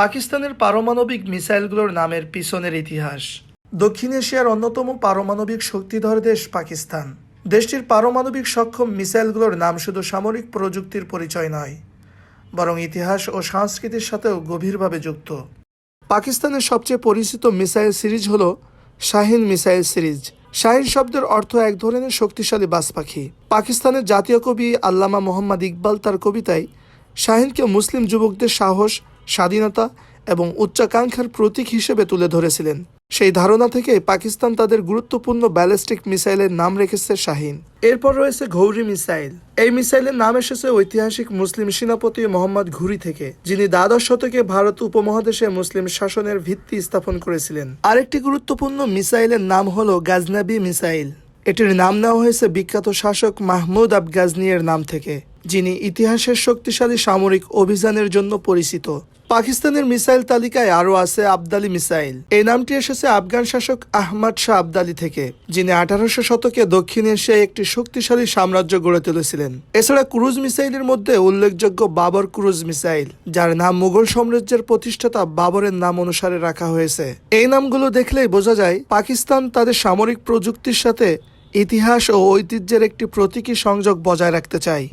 পাকিস্তানের পারমাণবিক মিসাইলগুলোর নামের পিছনের ইতিহাস। দক্ষিণ এশিয়ার অন্যতম পারমাণবিক শক্তিধর দেশ পাকিস্তান। দেশটির পারমাণবিক সক্ষম মিসাইলগুলোর নাম শুধু সামরিক প্রযুক্তির পরিচয় নয়, বরং ইতিহাস ও সংস্কৃতির সাথেও গভীরভাবে যুক্ত। পাকিস্তানের সবচেয়ে পরিচিত মিসাইল সিরিজ হল শাহিন মিসাইল সিরিজ। শাহিন শব্দের অর্থ এক ধরনের শক্তিশালী বাজ পাখি। পাকিস্তানের জাতীয় কবি আল্লামা মোহাম্মদ ইকবাল তার কবিতায় শাহিনকে মুসলিম যুবকদের সাহস, স্বাধীনতা এবং উচ্চাকাঙ্ক্ষার প্রতীক হিসেবে তুলে ধরেছিলেন। সেই ধারণা থেকে পাকিস্তান তাদের গুরুত্বপূর্ণ ব্যালিস্টিক মিসাইলের নাম রেখেছে শাহিন। এরপর রয়েছে ঘৌরি মিসাইল। এই মিসাইলের নাম এসেছে ঐতিহাসিক মুসলিম সেনাপতি মোহাম্মদ ঘুরি থেকে, যিনি দ্বাদশ শতকে ভারত উপমহাদেশে মুসলিম শাসনের ভিত্তি স্থাপন করেছিলেন। আরেকটি গুরুত্বপূর্ণ মিসাইলের নাম হলো গাজনাবি মিসাইল। এটির নাম নেওয়া হয়েছে বিখ্যাত শাসক মাহমুদ আব গাজনির নাম থেকে, যিনি ইতিহাসের শক্তিশালী সামরিক অভিযানের জন্য পরিচিত। পাকিস্তানের মিসাইল তালিকায় আরও আছে আবদালি মিসাইল। এই নামটি এসেছে আফগান শাসক আহমদ শাহ আবদালি থেকে, যিনি 1800 শতকে দক্ষিণ এশিয়ায় একটি শক্তিশালী সাম্রাজ্য গড়ে তুলেছিলেন। এছাড়া ক্রুজ মিসাইলের মধ্যে উল্লেখযোগ্য বাবর ক্রুজ মিসাইল, যার নাম মুঘল সাম্রাজ্যের প্রতিষ্ঠাতা বাবরের নাম অনুসারে রাখা হয়েছে। এই নামগুলো দেখলেই বোঝা যায় পাকিস্তান তাদের সামরিক প্রযুক্তির সাথে ইতিহাস ও ঐতিহ্যের একটি প্রতীকী সংযোগ বজায় রাখতে চায়।